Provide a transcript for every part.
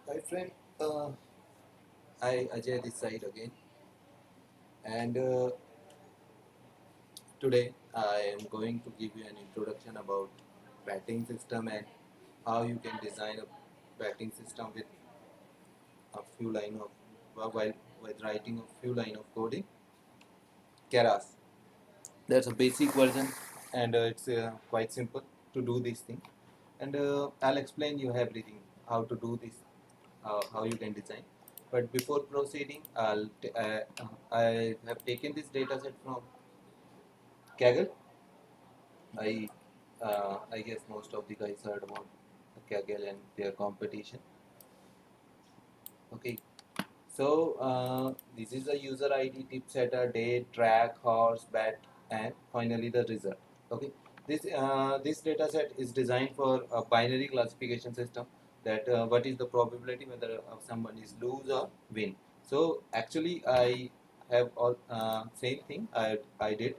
Hi friend, I Ajay this side again, and today I am going to give you an introduction about batting system and how you can design a batting system with a few line of while writing a few line of coding. Keras. That's a basic version, and it's quite simple to do this thing. And I'll explain you everything how to do this, how you can design. But before proceeding, I have taken this dataset from Kaggle. I guess most of the guys heard about Kaggle and their competition. Okay, so this is the user ID, tip setter, date, track, horse, bat, and finally the result. Okay, this data set is designed for a binary classification system. That what is the probability whether someone is lose or win. So actually, I have all same thing I did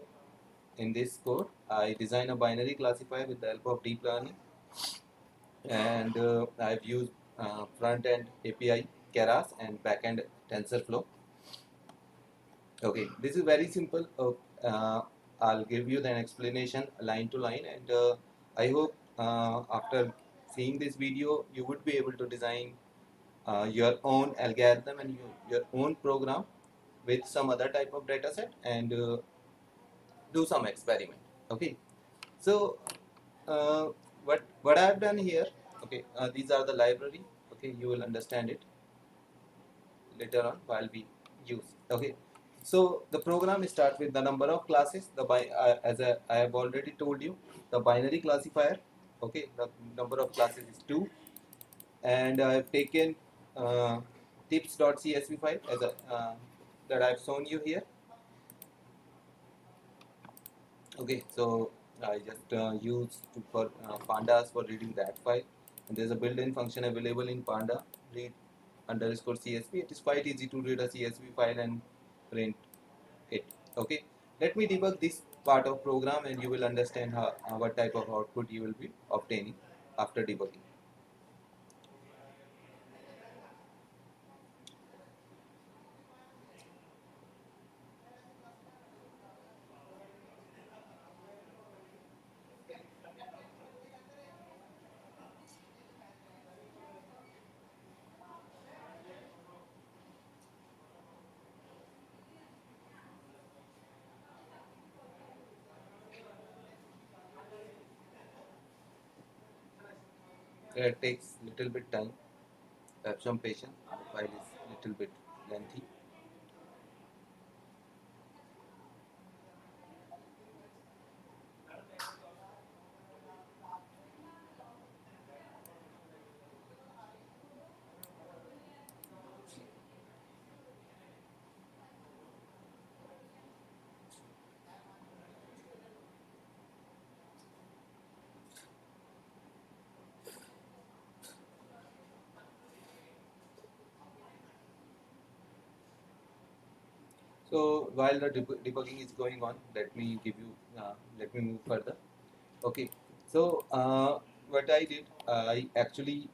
in this code. I design a binary classifier with the help of deep learning, and I've used front end API Keras and back end TensorFlow. Okay, this is very simple. I'll give you the explanation line to line, and I hope after seeing this video, you would be able to design your own algorithm and your own program with some other type of data set and do some experiment. Okay, so uh, what I've done here. Okay, these are the library. Okay, you will understand it later on while we use. Okay, so the program starts with the number of classes. I have already told you, the binary classifier. Okay, the number of classes is 2, and I have taken uh, tips.csv file as a that I have shown you here. Okay, so I just use for pandas for reading that file, and there's a built-in function available in panda read underscore csv. It is quite easy to read a csv file and print it. Okay, let me debug this part of program, and you will understand what type of output you will be obtaining after debugging. It takes little bit time. Have some patience. The file is little bit lengthy. So while the debugging is going on, let me move further. Okay, so what I did, I actually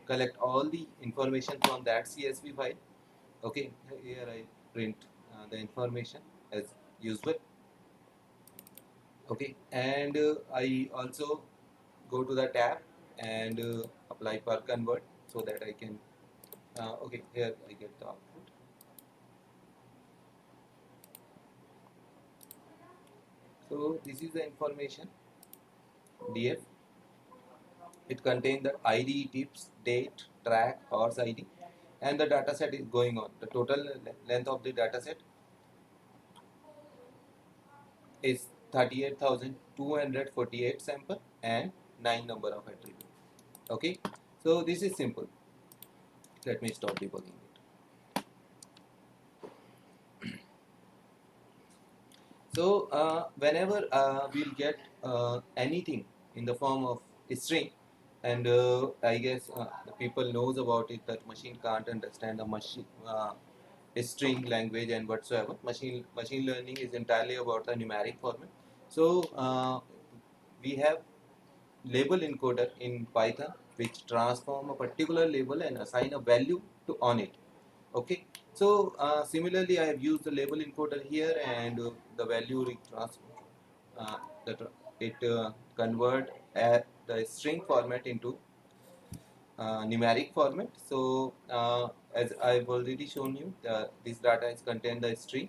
collect all the information from that CSV file. Okay, here I print the information as usual. Okay, and I also go to the tab and apply per convert so that I can. Okay, here I get the output. So this is the information DF. It contains the ID, tips, date, track, horse ID, and the data set is going on. The total length of the data set is 38,248 sample and 9 number of attributes. Okay, so this is simple. Let me stop debugging it. So whenever we'll get anything in the form of string, and I guess the people knows about it that machine can't understand the machine string language and whatsoever. Machine learning is entirely about the numeric format. So we have label encoder in Python which transform a particular label and assign a value to on it. Okay, so similarly I have used the label encoder here, and the value uh, that it convert the string format into numeric format. So as I've already shown you, this data is contain the string.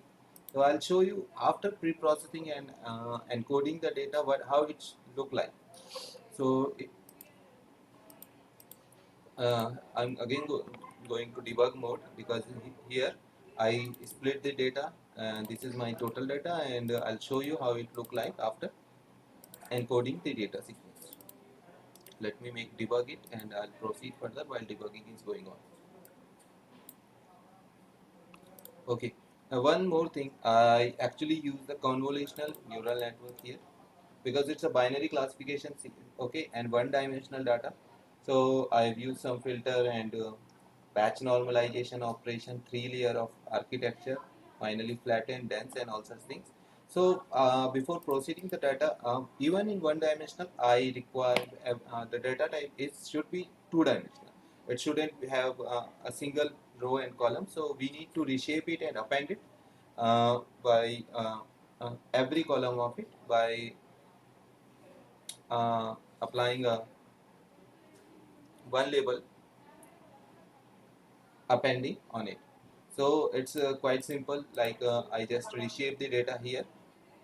So I'll show you after pre-processing and encoding the data how it look like. So I'm again going to debug mode, because here I split the data, and this is my total data, and I'll show you how it look like after encoding the data sequence. Let me make debug it, and I'll proceed further while debugging is going on. Okay. Now one more thing, I actually use the convolutional neural network here, because it's a binary classification, okay, and one-dimensional data. So I've used some filter and batch normalization operation, 3 layer of architecture, finally flatten, dense, and all such things. So before proceeding the data, even in one-dimensional, I require the data type should be two-dimensional. It shouldn't have a single row and column. So we need to reshape it and append it by every column of it by applying a one label appending on it. So it's quite simple, like I just reshape the data here.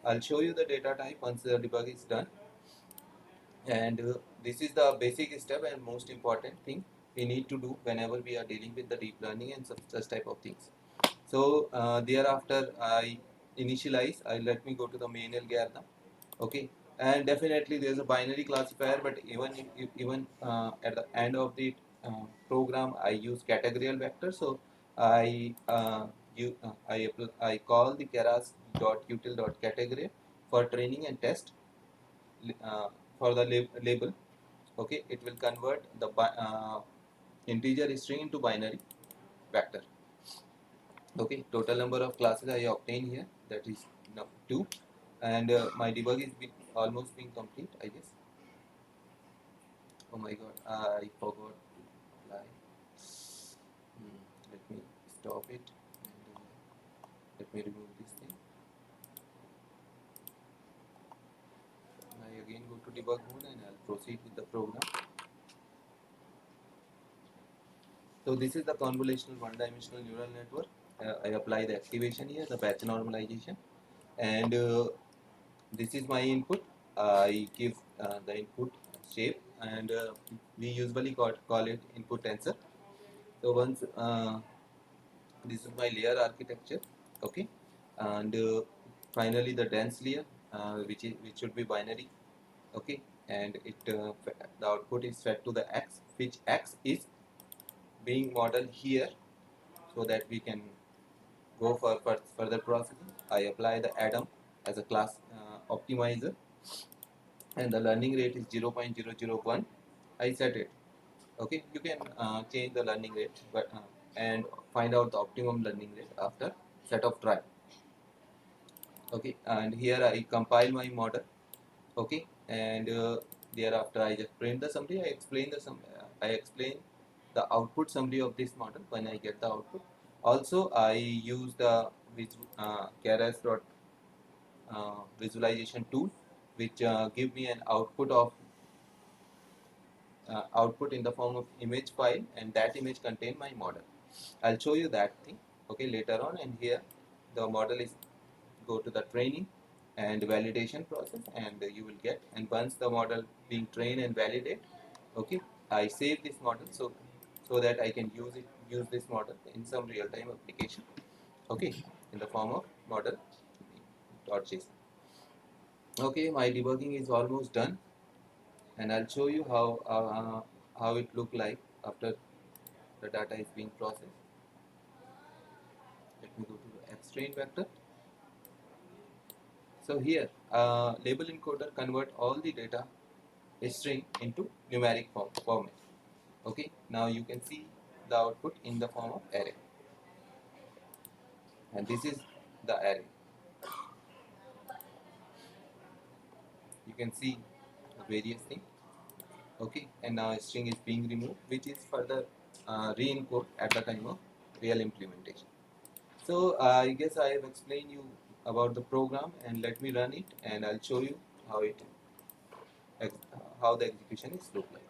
I'll show you the data type once the debug is done. And this is the basic step and most important thing we need to do whenever we are dealing with the deep learning and such type of things. So thereafter I initialize, let me go to the main algorithm. Okay, and definitely there's a binary classifier, but even at the end of the program I use categorical vector. So I call the keras.util.category for training and test uh, for the label. Okay, it will convert the integer string into binary vector. Okay, total number of classes I obtain here, that is now 2, and my debug is almost being complete, I guess. Oh my god, I forgot to apply. Let me stop it, and let me remove this thing. I again go to debug mode and I'll proceed with the program. So this is the convolutional one-dimensional neural network. I apply the activation here, the batch normalization, and this is my input. I give the input shape, and we usually call it input tensor. So once this is my layer architecture, okay, and finally the dense layer, which should be binary, okay, and the output is fed to the x, which x is being modeled here, so that we can go for further processing. I apply the Adam as a class optimizer, and the learning rate is 0.001. I set it. Okay, you can change the learning rate, but and find out the optimum learning rate after set of try. Okay, and here I compile my model. Okay, and thereafter I just print the summary. I explain the output summary of this model when I get the output. Also, I use the Keras visualization tool, which give me an output in the form of image file, and that image contain my model. I'll show you that thing, okay, later on. And here the model is go to the training and validation process, and you will get, and once the model being trained and validate, okay, I save this model so that I can use this model in some real-time application, okay, in the form of model.json. Okay, my debugging is almost done, and I'll show you how it look like after the data is being processed. Let me go to the xtrain vector. So here, label encoder convert all the data string into numeric format. Okay, now you can see the output in the form of array, and this is the array. You can see the various things. Okay, and now string is being removed, which is further re-encoded at the time of real implementation. So I guess I have explained you about the program, and let me run it, and I'll show you how how the execution is look like.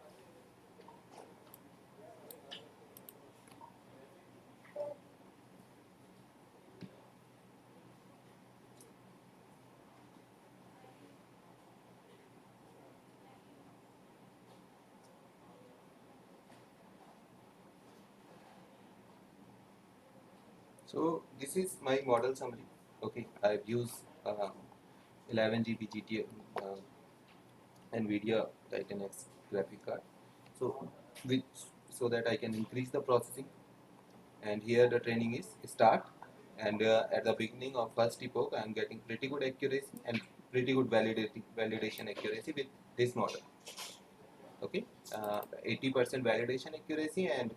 So this is my model summary. Okay, I've used 11 GB GT NVIDIA Titan X graphic card. So which so that I can increase the processing. And here the training is start. And at the beginning of first epoch, I am getting pretty good accuracy and pretty good validation accuracy with this model. Okay, 80% validation accuracy and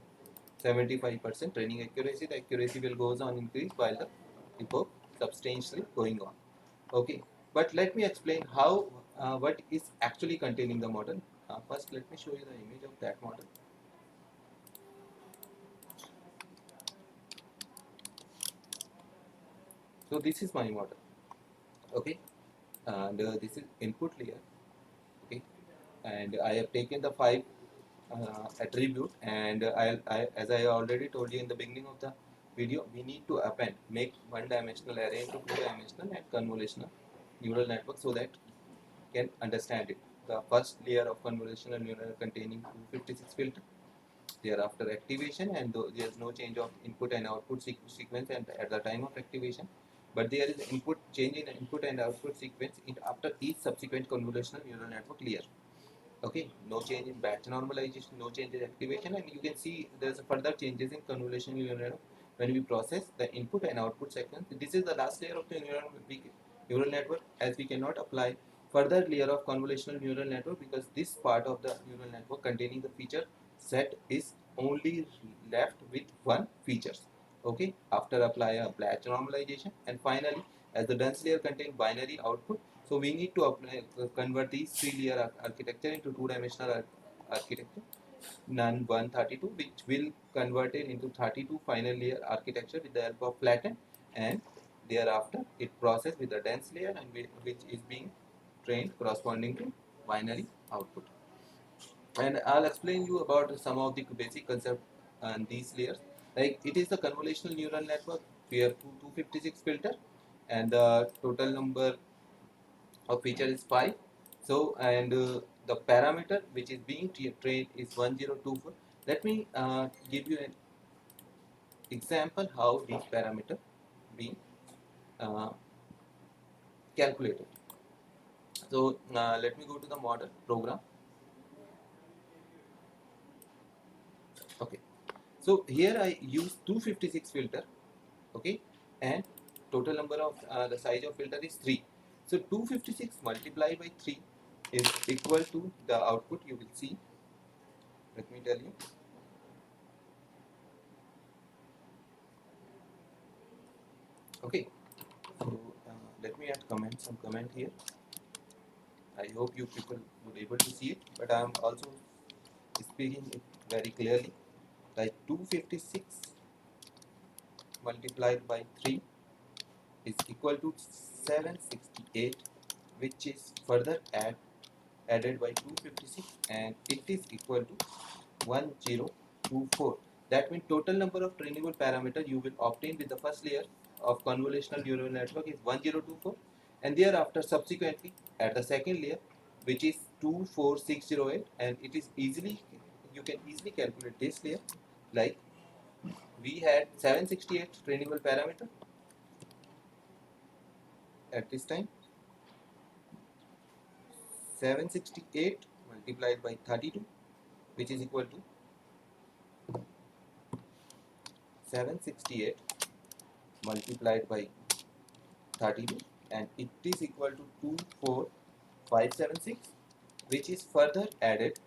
75% training accuracy. The accuracy will goes on increase while the epoch substantially going on. Okay, but let me explain how what is actually containing the model. First, let me show you the image of that model. So this is my model. Okay, and this is input layer. Okay, and I have taken the 5 attribute, and as I already told you in the beginning of the video, we need to append, make one-dimensional array into two-dimensional and convolutional neural network so that can understand it. The first layer of convolutional neural containing 256 filter. Thereafter activation, and there is no change of input and output sequence and at the time of activation, but there is input change in input and output sequence after each subsequent convolutional neural network layer. Okay, no change in batch normalization, no change in activation, and you can see there's further changes in convolutional neural network when we process the input and output sequence. This is the last layer of the neural network, as we cannot apply further layer of convolutional neural network because this part of the neural network containing the feature set is only left with one features. Okay, after apply a batch normalization, and finally, as the dense layer contains binary output, so we need to apply, convert these three-layer architecture into two-dimensional architecture, none 132, which will convert it into 32 final layer architecture with the help of flatten, and thereafter it processed with the dense layer, and which is being trained corresponding to binary output. And I'll explain you about some of the basic concept and these layers. Like it is the convolutional neural network. We have 256 filter, and the total number of feature is 5. So and the parameter which is being trained is 1024. Let me give you an example how these parameter being uh, calculated. So let me go to the model program. Okay, so here I use 256 filter. Okay, and total number of the size of filter is 3. So 256 multiplied by 3 is equal to the output you will see. Let me tell you. Okay, so let me add some comment here. I hope you people would able to see it, but I am also speaking it very clearly. Like 256 multiplied by 3 is equal to 768, which is further added by 256, and it is equal to 1024. That means total number of trainable parameter you will obtain with the first layer of convolutional neural network is 1024, and thereafter subsequently at the second layer, which is 24608, and it is easily, you can easily calculate this layer. Like we had 768 trainable parameter at this time. 768 multiplied by 32, which is equal to 768 multiplied by 32, and it is equal to 24576, which is further added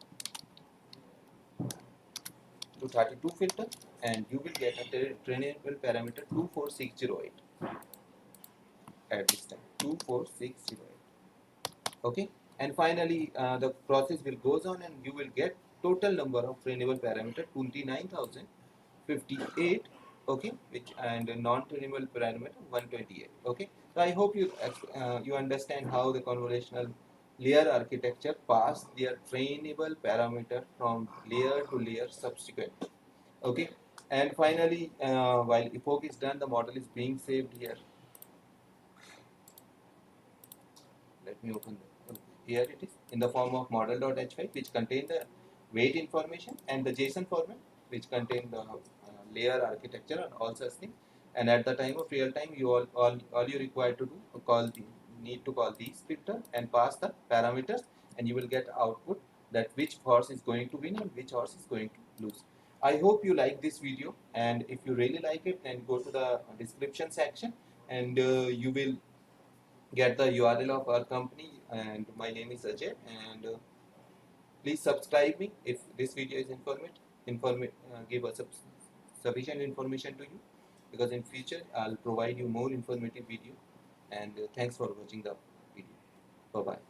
to 32 filter, and you will get a trainable parameter 24608 at this time. 24608. Okay, And finally, the process will goes on, and you will get total number of trainable parameter 29,058. Okay, which and non-trainable parameter 128. Okay, so I hope you understand how the convolutional layer architecture pass their trainable parameter from layer to layer subsequently. Okay, and finally, while epoch is done, the model is being saved here. Let me open that. Here it is in the form of model.h5, which contain the weight information, and the JSON format, which contain the layer architecture and all such things. And at the time of real time, all you require to do need to call these filter and pass the parameters, and you will get output that which horse is going to win and which horse is going to lose. I hope you like this video, and if you really like it, then go to the description section, and you will get the URL of our company. And my name is Ajay, and please subscribe me if this video is give us sufficient information to you, because in future I'll provide you more informative video. And thanks for watching the video. Bye bye.